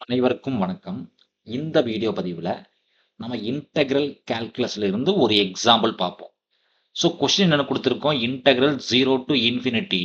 அனைவருக்கும் வணக்கம். இந்த வீடியோ பதிவுல நம்ம இன்டெக்ரல் கால்குலஸ்ல இருந்து ஒரு எக்ஸாம்பிள் பார்ப்போம். ஸோ கொஸ்டின் என்ன கொடுத்துருக்கோம்? Integral 0 to infinity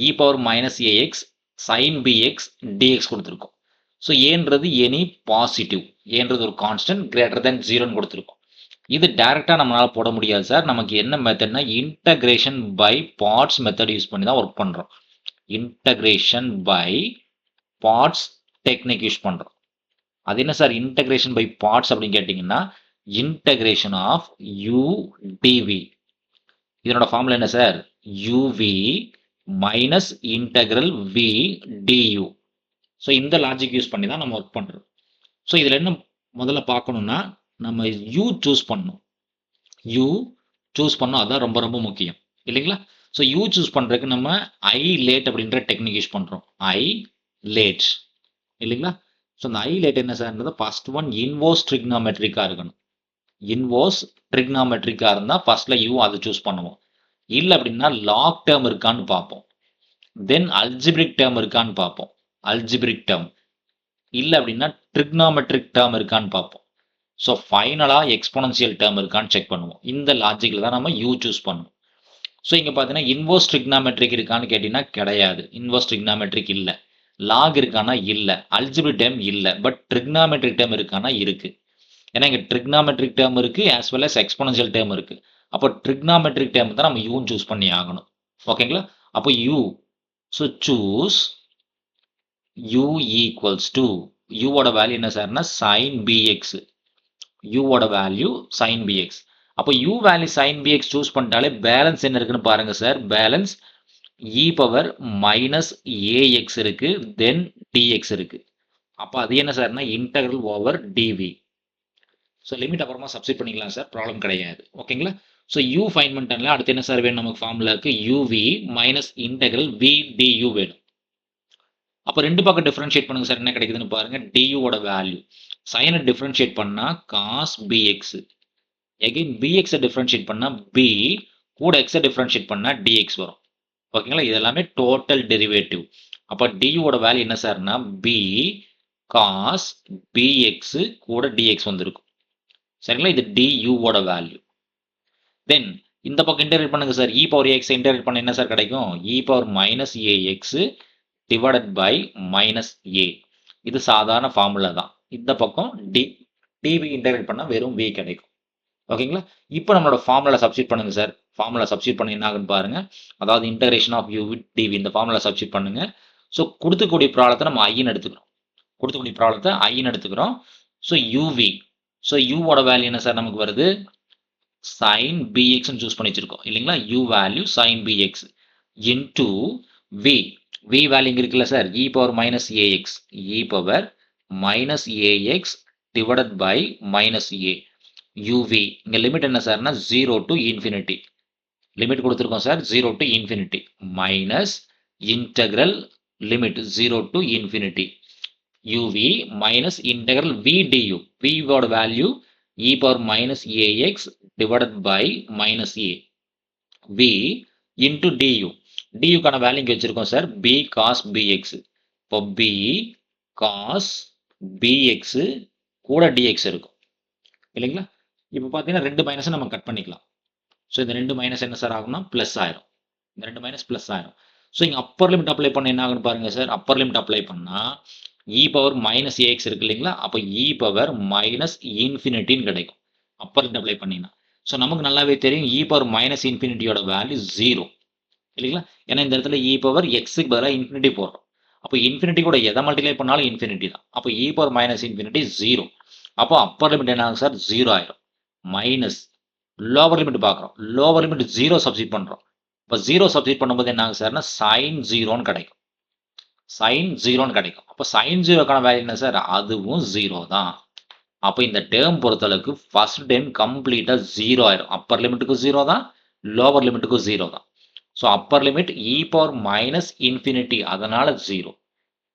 e power minus ax sin bx dx கொடுத்துருக்கோம். ஸோ ஏன்றது எனி பாசிட்டிவ், ஏன்றது ஒரு கான்ஸ்டன்ட் கிரேட்டர் தேன் 0ன்னு கொடுத்துருக்கோம். இது டைரக்டா நம்மளால போட முடியாது சார். நமக்கு என்ன மெத்தட்னா integration by parts method use பண்ணி தான் ஒர்க் பண்றோம். Integration by parts technique use பண்றோம். அது என்ன சார் இன்டகிரேஷன் பை பார்ட்ஸ் அப்படின்னு கேட்டிங்கன்னா இன்டகிரேஷன் ஆஃப் u dv. இதனோட ஃபார்முலா என்ன sir? uv minus integral v du. So இந்த லாஜிக் யூஸ் பண்ணி தான் நம்ம ஒர்க் பண்ணுறோம். ஸோ இதில் என்ன முதல்ல பார்க்கணும்னா நம்ம u சூஸ் பண்ணணும். u சூஸ் பண்ணோம், அதுதான் ரொம்ப ரொம்ப முக்கியம் இல்லைங்களா? ஸோ u சூஸ் பண்ணுறதுக்கு நம்ம ஐ லேட் அப்படின்ற டெக்னிக் யூஸ் பண்ணுறோம். ஐ லேட் இல்லைங்களா? ஸோ அந்த ஐ லேட் என்ன சார்ன்றது ஃபர்ஸ்ட் ஒன் இன்வர்ஸ் ட்ரிக்னாமெட்ரிக்காக இருக்கணும். இன்வர்ஸ் ட்ரிக்னாமெட்ரிக்காக இருந்தால் ஃபர்ஸ்ட்ல யூ அதை சூஸ் பண்ணுவோம். இல்லை அப்படின்னா லாக் டேர்ம் இருக்கான்னு பார்ப்போம். தென் அல்ஜிபிரிக் டேர்ம் இருக்கான்னு பார்ப்போம். அல்ஜிபிரிக் டேர்ம் இல்லை அப்படின்னா ட்ரிக்னாமெட்ரிக் டேர்ம் இருக்கான்னு பார்ப்போம். ஸோ ஃபைனலாக எக்ஸ்போனன்சியல் டேர்ம் இருக்கான்னு செக் பண்ணுவோம். இந்த லாஜிக்கில் தான் நம்ம யூ சூஸ் பண்ணுவோம். ஸோ இங்கே பார்த்தீங்கன்னா இன்வர்ஸ் ட்ரிக்னாமெட்ரிக் இருக்கான்னு கேட்டிங்கன்னா கிடையாது. இன்வர்ஸ் ட்ரிக்னாமெட்ரிக் இல்லை. லாக் இருக்கானா இல்லை. அல்ஜிபிரிக் டேர்ம் இல்லை. பட் ட்ரிக்னாமெட்ரிக் டேர்ம் இருக்கானா இருக்கு. ஏன்னா இங்கே ட்ரிக்னாமெட்ரிக் டேர்ம் இருக்கு as well as exponential term இருக்கு. அப்போ ட்ரிக்னாமெட்ரிக் டேர்ம் தான் நம்ம யூன்னு சூஸ் பண்ணி ஆகணும். ஓகேங்களா? அப்போ u, so choose u equals to யூவோட வேல்யூ என்ன சார்னா சைன் பிஎக்ஸ். யூவோட வேல்யூ சைன் பிஎக்ஸ். அப்போ u value sine b x choose பண்ணிட்டாலே பேலன்ஸ் என்ன இருக்குன்னு பாருங்க sir. Balance e power minus a x இருக்கு, தென் டிஎக்ஸ் இருக்கு. அப்போ அது என்ன சார்னா integral over d v. So limit அப்புறமா சப்ஸ்டிட் பண்ணிக்கலாம் சார், ப்ராப்ளம் கிடையாது. ஓகேங்களா? ஸோ யூ ஃபைன் பண்ணிட்டாங்களா, அடுத்து என்ன சார் வேணும் நமக்கு? ஃபார்முலாக்கு u v minus integral v d u வேணும். அப்போ ரெண்டு பக்கம் டிஃபரன்ஷியேட் பண்ணுங்க சார், என்ன கிடைக்குதுன்னு பாருங்க. டியூவோட வேல்யூ சைனை டிஃபரன்ஷியேட் பண்ணா காஸ் பிஎக்ஸ், எகைன் பிஎக்ஸை டிஃபரன்ஷியேட் பண்ணா பி, கூட எக்ஸை டிஃபரன்ஷியேட் பண்ணா டிஎக்ஸ் வரும். ஓகேங்களா? இது எல்லாமே டோட்டல் டெரிவேட்டிவ். அப்போ டியூவோட வேல்யூ என்ன சார்னா பி காஸ் பிஎக்ஸ் கூட டிஎக்ஸ் வந்திருக்கும். சரிங்களா? இது டியூவோட வேல்யூ. தென் இந்த பக்கம் இன்டெகிரேட் பண்ணுங்க sir. E power a x integrate பண்ண என்ன சார் கிடைக்கும்? E power minus ax divided by minus a. இது சாதாரண ஃபார்முலா தான். இந்த பக்கம் டிவி இன்டெகிரேட் பண்ணால் வெறும் வி கிடைக்கும். ஓகேங்களா? இப்போ நம்மளோட ஃபார்முலா சப்ஸ்டிட் பண்ணுங்க சார். ஃபார்முலா சப்ஸ்டிட் பண்ணி என்ன ஆகுன்னு பாருங்க. அதாவது integration of u with dv, இந்த ஃபார்முலா சப்ஸ்டிட் பண்ணுங்க. ஸோ கொடுத்துக்கூடிய ப்ராப்ளத்தை நம்ம ஐன்னு எடுத்துக்கிறோம். கொடுத்துக்கூடிய ப்ராப்ளத்தை ஐன்னு எடுத்துக்கிறோம். ஸோ யூவி, ஸோ யூவோட வேல்யூ என்ன சார் நமக்கு வருது? சைன் பிஎக்ஸ்ன்னு சூஸ் பண்ணி வச்சிருக்கோம் இல்லைங்களா? U value sine px into v. V value இங்கே இருக்குல்ல sir, e power minus ax, e power minus ax divided by minus a. Uv இங்கே லிமிட் என்ன சார்னா 0 to infinity. லிமிட் கொடுத்துருக்கோம் sir 0 to infinity minus integral limit 0 to infinity uv minus integral v du. v ஓட value e power minus ax divided by minus a. v into du. du கான value இங்கே வச்சிருக்கோம் sir, b cos bx. இப்போ b cos bx கூட dx இருக்கும் இல்லைங்களா? இப்போ பார்த்தீங்கன்னா ரெண்டு மைனஸை நம்ம கட் பண்ணிக்கலாம். ஸோ இந்த ரெண்டு மைனஸ் என்ன சார் ஆகும்னா ப்ளஸ் ஆயிரும். இந்த ரெண்டு மைனஸ் ப்ளஸ் ஆயிரும். ஸோ இங்கே அப்பர் லிமிட் அப்ளை பண்ண என்ன ஆகுன்னு பாருங்க சார். அப்பர் லிமிட் அப்ளை பண்ணால் இ பவர் மைனஸ் ஏஎக்ஸ் இருக்கு இல்லைங்களா? அப்போ இ பவர் மைனஸ் இன்ஃபினிட்டின்னு கிடைக்கும் அப்பர் லிமிட் அப்ளை பண்ணினா. ஸோ நமக்கு நல்லாவே தெரியும் இ பவர் மைனஸ் இன்ஃபினிட்டியோட வேல்யூ 0 இல்லைங்களா? ஏன்னா இந்த இடத்துல இ பவர் எக்ஸுக்கு பதிலாக இன்ஃபினிட்டி போடுறோம். அப்போ இன்ஃபினிட்டி கூட எதை மல்டிப்ளை பண்ணாலும் இன்ஃபினிட்டி தான். அப்போ இ பவர் மைனஸ் இன்ஃபினிட்டி 0. அப்போ அப்பர் லிமிட் என்ன ஆகும் சார்? 0 ஆயிரும். மைனஸ் லோவர் லிமிட் பார்க்குறோம். லோவர் லிமிட் 0 சப்ஸ்டிட் பண்ணுறோம். இப்போ 0 சப்ஸ்டிட் பண்ணும்போது என்ன ஆகும் சார்னா சைன் 0ன்னு கிடைக்கும். சைன் 0ன்னு கிடைக்கும். அப்போ சைன் 0க்கான வேல்யூ என்ன சார்? அதுவும் 0 தான். அப்போ இந்த டேர்ம் பொறுத்தளவுக்கு ஃபர்ஸ்ட் டைம் கம்ப்ளீட்டாக 0 ஆயிரும். அப்பர் லிமிட்டுக்கு 0 தான், லோவர் லிமிட்டுக்கும் 0 தான். ஸோ அப்பர் லிமிட் இ பவர் மைனஸ் இன்ஃபினிட்டி, அதனால 0.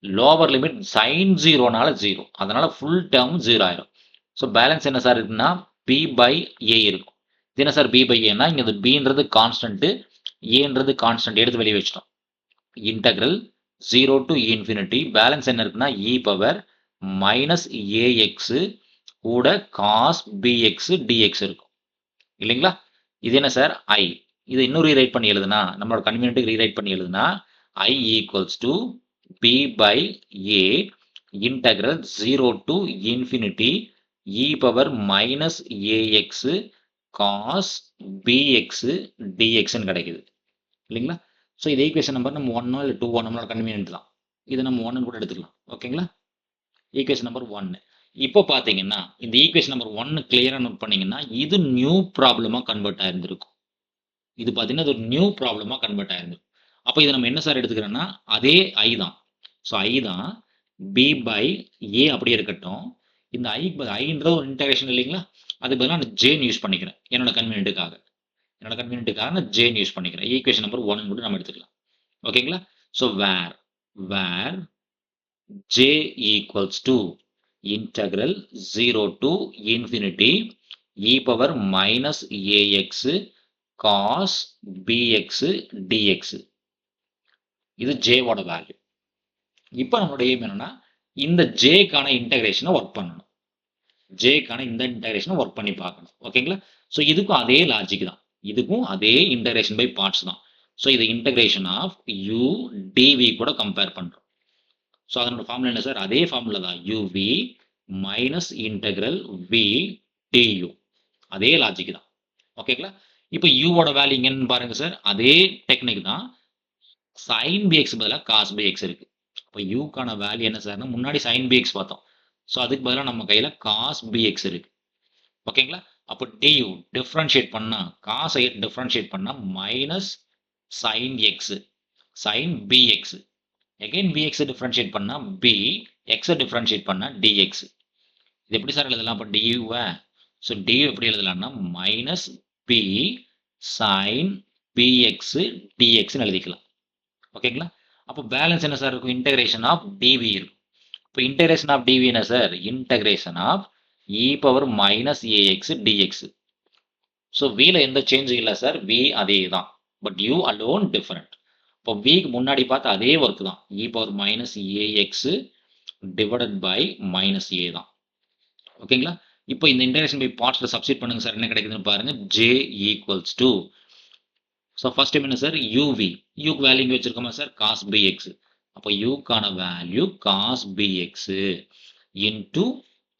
லோவர் லிமிட் சைன் 0னால 0, அதனால ஃபுல் டேர்ம் 0 ஆயிரும். ஸோ பேலன்ஸ் என்ன சார் இருக்குன்னா பி பை ஏ இருக்கும். இது என்ன சார் பி பை ஏன்னா இங்கே பின்றது கான்ஸ்டன்ட்டு, ஏன்றது கான்ஸ்டன்ட் எடுத்து வெளியே வச்சிட்டோம். இன்டெக்ரல் 0 to infinity பேலன்ஸ் என்ன இருக்குன்னா இ பவர் மைனஸ் ஏஎக்ஸ் கூட காஸ் பிஎக்ஸ் டிஎக்ஸ் இருக்கும் இல்லைங்களா? இது என்ன சார்? ஐ. இதை இன்னும் ரீரைட் பண்ணி எழுதுனா, நம்மளோட கன்வீனியன்ட்டுக்கு ரீரைட் பண்ணி எழுதுனா, I equals to b by a integral 0 to infinity e power minus a x cos b x டிஎக்ஸ்ன்னு கிடைக்குது இல்லைங்களா? ஸோ இது ஈக்குவேஷன் நம்பர் நம்ம 1 இல்லை 2 நம்மளோட கன்வீனியன்ட் தான். இதை நம்ம 1 கூட எடுத்துக்கலாம். ஓகேங்களா? Equation number 1. இப்போ பார்த்தீங்கன்னா இந்த ஈக்குவேஷன் நம்பர் 1 கிளியராக நோட் பண்ணீங்கன்னா இது நியூ ப்ராப்ளமாக கன்வெர்ட் ஆயிருந்திருக்கும். இது பார்த்தீங்கன்னா இது ஒரு நியூ ப்ராப்ளமாக கன்வெர்ட் ஆயிருந்திருக்கும். அப்போ இதை நம்ம என்ன சார் எடுத்துக்கிறோன்னா அதே ஐ தான். ஸோ ஐ தான் பி பை ஏ அப்படியே இருக்கட்டும். இந்த ஐன்றது ஒரு இன்டகிரேஷன் இல்லைங்களா? அதுக்கு பதிலாக நான் ஜேன்னு யூஸ் பண்ணிக்கிறேன் என்னோட கன்வீனியன்ட்டுக்காக. நான் ஜேன்னு யூஸ் பண்ணிக்கிறேன். ஈக்குவேஷன் நம்பர் 1 கூட நம்ம எடுத்துக்கலாம். ஓகேங்களா? So where j equals to integral 0 to infinity e power minus ax cos bx dx. இது j ஓட வேல்யூ. இப்போ நம்மளோட எய்ம் என்னன்னா இந்த j கான இன்டகிரேஷனை ஒர்க் பண்ணணும். j கான இந்த இன்டகிரேஷனை ஒர்க் பண்ணி பார்க்கணும். ஓகேங்களா? ஸோ இதுக்கும் அதே லாஜிக் தான். இதுக்கும் அதே இன்டகிரேஷன் பை பார்ட்ஸ் தான். ஸோ இது இன்டகிரேஷன் ஆஃப் u dv கூட கம்பேர் பண்ணுறோம். ஸோ அதனோட ஃபார்முலா என்ன சார்? அதே ஃபார்முலா தான் uv minus integral v du. அதே லாஜிக் தான். ஓகேங்களா? இப்போ யூவோட வேல்யூ இங்கன்னு பாருங்க சார். அதே டெக்னிக் தான். sin bx பதிலாக cos bx இருக்கு. இப்போ யூக்கான வேல்யூ என்ன சார்னா முன்னாடி sin bx பார்த்தோம். ஸோ அதுக்கு பதிலாக நம்ம கையில் cos bx இருக்கு. ஓகேங்களா? அப்போ du டிஃப்ரென்ஷியேட் பண்ணா cos ஐ டிஃப்ரென்ஷியேட் பண்ணா minus sin x sin bx. Again bx differentiate பண்ணா b, x டிஃபரன்ஷியேட் பண்ணா dx. இது எப்படி சார் எழுதலாம்? அப்போ du ஸோ du எப்படி எழுதலாம்னா மைனஸ் b sin bx dxன்னு எழுதிக்கலாம். ஓகேங்களா? அப்போ பேலன்ஸ் என்ன சார் இருக்கும்? இன்டகிரேஷன் ஆஃப் dv இருக்கும். இப்போ இன்டகிரேஷன் ஆஃப் dv என்ன sir? Integration of e power minus ax dx. So vல எந்த சேஞ்சும் இல்லை சார். v அதே தான். But u alone different. இப்போ விக்கு முன்னாடி பார்த்து அதே ஒர்க் தான். E power minus ax divided by minus a தான். ஓகேங்களா? இப்போ இந்த இன்டகிரேஷன் பை பார்ட்ஸில் சப்ஸ்டிட் பண்ணுங்க சார். என்ன கிடைக்குதுன்னு பாருங்க. J equals to so first time என்ன சார்? யூவி. யூக்கு வேல்யூ இங்கே வச்சிருக்கோமா சார்? Cos b x. அப்போ யூக்கான value cos b x into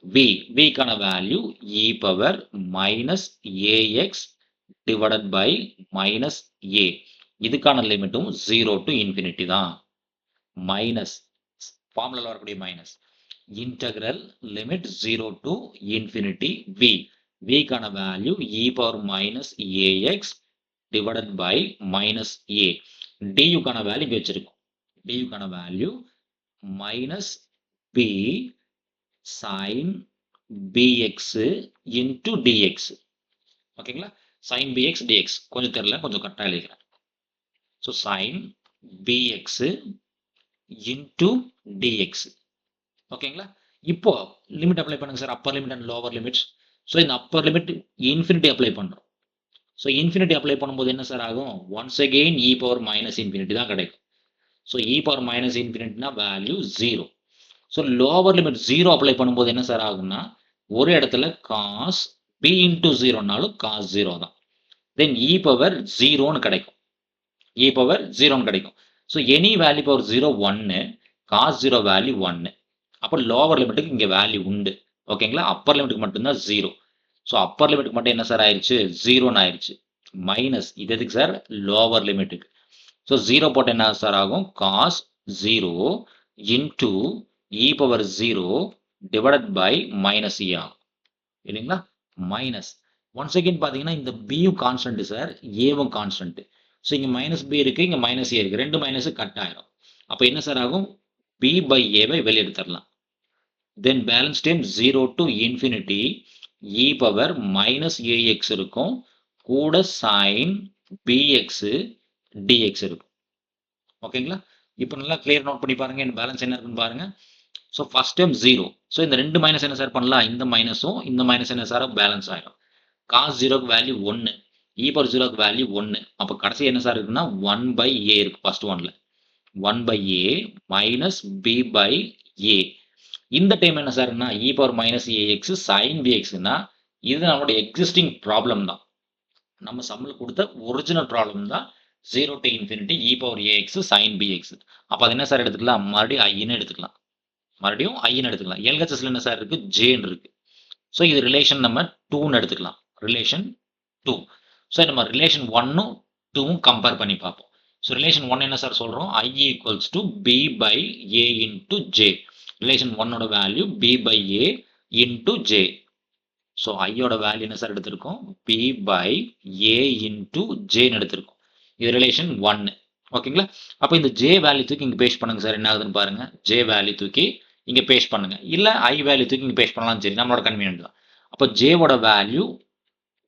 v. விக்கான value e power minus ax divided by minus a. இதுக்கான லிமிட்டும் 0 டு இன்ஃபினிட்டி தான். மைனஸ் ஃபார்முலால வரக்கூடிய minus integral limit 0 to infinity v. விக்கான value e power minus ax divided by minus a. டியூக்கான value இங்கே வச்சிருக்கோம். டியூக்கான value minus b sine px into d x. ஓகேங்களா? சைன் பிஎக்ஸ் டிஎக்ஸ் கொஞ்சம் தெரியல, கொஞ்சம் கரெக்டாக எழுதிக்கிறேன். So sin bx into dx. ஓகேங்களா? இப்போ லிமிட் அப்ளை பண்ணுங்க sir. Upper limit and lower limits. So இந்த அப்பர் லிமிட் இன்ஃபினிட்டி அப்ளை பண்ணுறோம். ஸோ இன்ஃபினிட்டி அப்ளை பண்ணும்போது என்ன சார் ஆகும்? Once again e power minus infinity தான் கிடைக்கும். ஸோ இ பவர் மைனஸ் இன்ஃபினிட்டினா value 0. So lower limit 0 apply பண்ணும்போது என்ன சார் ஆகும்னா ஒரு இடத்துல காஸ் பி இன்டூ 0னாலும் காஸ் 0 தான். தென் இ பவர் 0ன்னு கிடைக்கும். e பவர் 0 கிடைக்கும். So any value power 0 1, cause 0 value 1. அப்போ லோவர் லிமிட்டுக்கு இங்கே வேல்யூ உண்டு. ஓகேங்களா? அப்பர் லிமிட்டுக்கு மட்டும்தான் 0. ஸோ அப்பர் லிமிட்டுக்கு மட்டும் என்ன சார் ஆயிடுச்சு? 0ன்னு ஆயிடுச்சு. மைனஸ் இது எதுக்கு சார்? லோவர் லிமிட்டுக்கு. ஸோ 0 போட்டு என்ன சார் ஆகும்? Cos 0 into e power 0 divided by minus e ஆகும் இல்லைங்களா? மைனஸ் ஒன்ஸ் அகெயின் பார்த்தீங்கன்னா இந்த பியும் கான்ஸ்டன்ட் சார், ஏவும் கான்ஸ்டன்ட். ஸோ இங்கே மைனஸ் பி இருக்குது, இங்கே மைனஸ் ஏ இருக்குது. ரெண்டு மைனஸ் கட் ஆயிரும். அப்போ என்ன சார் ஆகும்? பி பை ஏவை வெளியெடுத்துடலாம். Then balance time 0 to infinity e power minus ax இருக்கும், கூட சைன் பிஎக்ஸ் டிஎக்ஸ் இருக்கும். ஓகேங்களா? இப்போ நல்லா கிளியர் நோட் பண்ணி பாருங்க. என் பேலன்ஸ் என்ன இருக்குன்னு பாருங்க. So first time 0. ஸோ இந்த ரெண்டு மைனஸ் என்ன சார் பண்ணலாம்? இந்த மைனஸும் இந்த மைனஸ் என்ன சார் பேலன்ஸ் ஆயிடும். காஸ் 0க்கு வேல்யூ 1, இ பவர் 0க்கு வேல்யூ 1. அப்போ கடைசி என்ன சார் இருக்குன்னா 1 பை ஏ இருக்கு. ஃபர்ஸ்ட் ஒன்ல 1 by a minus b by a. இந்த டைம் என்ன சார்னா e power minus ax sine பிஎக்ஸ்னா இது நம்மளோட எக்ஸிஸ்டிங் ப்ராப்ளம் தான். நம்ம சம்மில் கொடுத்த ஒரிஜினல் ப்ராப்ளம் தான் 0 to infinity e power ax sine px. அப்போ அது என்ன சார் எடுத்துக்கலாம், மறுபடியும் ஐன்னு எடுத்துக்கலாம், மறுபடியும் ஐன்னு எடுத்துக்கலாம். எல்ஹெச்எஸ்ல என்ன சார் இருக்கு, ஜேன்னு இருக்கு. ஸோ இது ரிலேஷன் நம்ம 2ன்னு எடுத்துக்கலாம், ரிலேஷன் 2. ஸோ நம்ம ரிலேஷன் 1ம் 2ம் கம்பேர் பண்ணி பார்ப்போம். ஸோ ரிலேஷன் 1 என்ன சார் சொல்கிறோம், i equals to b by a into j. Relation 1ஓட value b by a into j. So ஐயோட வேல்யூ என்ன சார் எடுத்திருக்கோம், பி பை ஏ இன்ட்டு ஜேன்னு எடுத்திருக்கோம். இது ரிலேஷன் 1. ஓகேங்களா. அப்போ இந்த ஜே வேல்யூ தூக்கி இங்கே பேஸ்ட் பண்ணுங்க சார், என்ன ஆகுதுன்னு பாருங்க. ஜே வேல்யூ தூக்கி இங்கே பேஸ்ட் பண்ணுங்க, இல்லை ஐ வேல்யூ தூக்கி இங்கே பேஸ்ட் பண்ணலாம், சரி நம்மளோட கன்வீனியன்ட் தான். அப்போ ஜேவோட value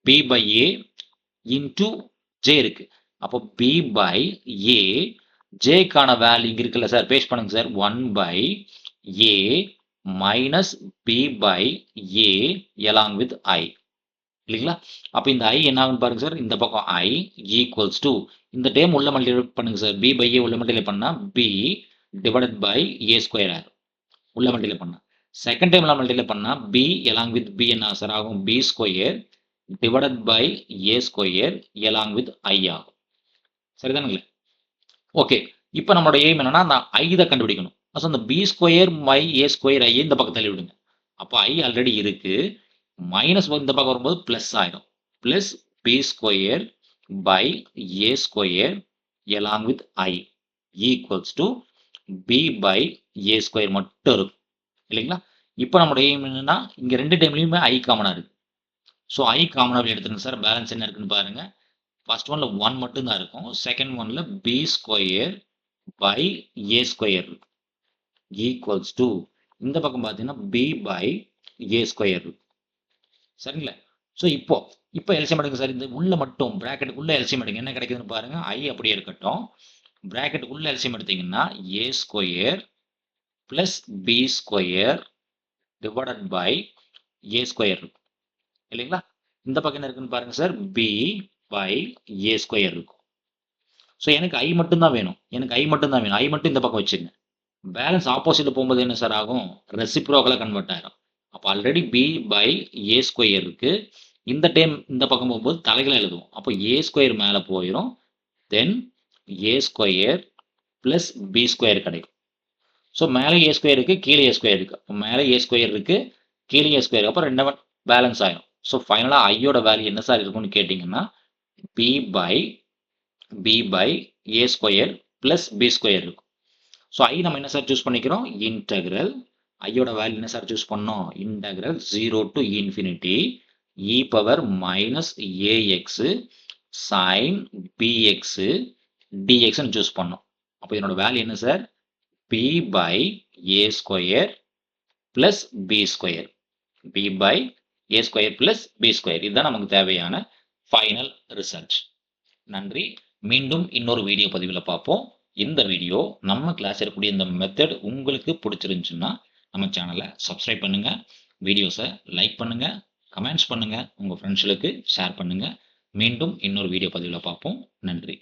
b by a into j இருக்கு. அப்போ பி பை ஏ, ஜேக்கான வேல்யூ இங்கே இருக்குல்ல சார், பேஸ்ட் பண்ணுங்க sir. 1 by a minus b by a along with i இல்லைங்களா. அப்போ இந்த ஐ என்ன ஆகுன்னு பாருங்க சார், இந்த பக்கம் ஐ ஈக்குவல்ஸ் டு இந்த டைம் உள்ள மல்டிப்ளை பண்ணுங்க சார். பி பை ஏ உள்ள மல்டிப்ளை பண்ணால் b divided by a square ஆகும் உள்ள மல்டிப்ளை பண்ணால். செகண்ட் டைம்ல மல்டிப்ளை பண்ணால் பி எலாங் வித் பி என்ன சார் ஆகும், b square divided by a square along with I ஆகும். சரிதானுங்களே. ஓகே, இப்போ நம்மளோட எய்ம் என்னன்னா அந்த ஐ தான் கண்டுபிடிக்கணும். ஸோ அந்த b square by a square i இந்த பக்கம் தள்ளி விடுங்க. அப்போ ஐ ஆல்ரெடி இருக்கு, மைனஸ் இந்த பக்கம் வரும்போது பிளஸ் ஆயிடும். Plus b square by a square along with I equals to b by a square மட்டும் இருக்கும் இல்லைங்களா. இப்போ நம்மளோட எய்ம் என்னன்னா இங்கே ரெண்டு டைம்லையுமே ஐ காமனாக இருக்கு. ஸோ ஐ காமனாக எடுத்துருங்க சார். பேலன்ஸ் என்ன இருக்குன்னு பாருங்க. ஃபர்ஸ்ட் ஒன்ல 1 மட்டும் தான் இருக்கும். செகண்ட் ஒன்ல b square by a square equals to இந்த பக்கம் பார்த்தீங்கன்னா பி பை ஏ ஸ்கொயர். சரிங்களா. ஸோ இப்போ எல்சிஎம் எடுங்க சார். இந்த உள்ள மட்டும் பிராக்கெட்டுக்குள்ள எல்சிஎம் எடுங்க, என்ன கிடைக்குதுன்னு பாருங்க. ஐ அப்படியே இருக்கட்டும். பிராக்கெட்டுக்குள்ள எல்சிஎம் எடுத்தீங்கன்னா a square plus b square divided by a square இருக்கும் இல்லைங்களா. இந்த பக்கம் என்ன இருக்குன்னு பாருங்க sir, b by a square இருக்கும். ஸோ எனக்கு ஐ மட்டும் தான் வேணும், ஐ மட்டும் இந்த பக்கம் வச்சுங்க. பேலன்ஸ் ஆப்போசிட்ல போகும்போது என்ன சார் ஆகும், ரெசிப்ரோக்கலா கன்வெர்ட் ஆயிரும். அப்போ already b by a square இருக்கு. இந்த டைம் இந்த பக்கம் போகும்போது தலைகளை எழுதுவோம். அப்போ ஏ ஸ்கொயர் மேலே போயிடும். தென் ஏ ஸ்கொயர் பிளஸ் பி ஸ்கொயர் கிடைக்கும். ஸோ மேலே ஏ ஸ்கொயர் இருக்கு, கீழே ஏ ஸ்கொயர் இருக்கு. அப்போ மேலே ஏ ஸ்கொயர் இருக்கு, கீழே ஏ ஸ்கொயர். அப்போ ரெண்டு பேலன்ஸ் ஆயிடும். ஸோ ஃபைனலாக ஐயோட வேல்யூ என்ன சார் இருக்கும்னு கேட்டிங்கன்னா b by a square plus b square இருக்கும். ஸோ ஐ நம்ம என்ன சார் சூஸ் பண்ணிக்கிறோம், இன்டெக்ரல். ஐயோட வேல்யூ என்ன சார் சூஸ் பண்ணோம், integral 0 to infinity e power minus ax sine bx டிஎக்ஸ்ன்னு சூஸ் பண்ணோம். அப்போ இதனோட வேல்யூ என்ன sir, b by a square plus b square. B by a square plus b square, இதுதான் நமக்கு தேவையான ஃபைனல் ரிசல்ட். நன்றி. மீண்டும் இன்னொரு வீடியோ பதிவில் பார்ப்போம். இந்த வீடியோ நம்ம கிளாஸ் இருக்கக்கூடிய இந்த மெத்தட் உங்களுக்கு பிடிச்சிருந்துச்சுன்னா நம்ம சேனலை சப்ஸ்கிரைப் பண்ணுங்க, வீடியோஸை லைக் பண்ணுங்க, கமெண்ட்ஸ் பண்ணுங்க, உங்க ஃப்ரெண்ட்ஸ்களுக்கு ஷேர் பண்ணுங்க. மீண்டும் இன்னொரு வீடியோ பதிவில் பார்ப்போம். நன்றி.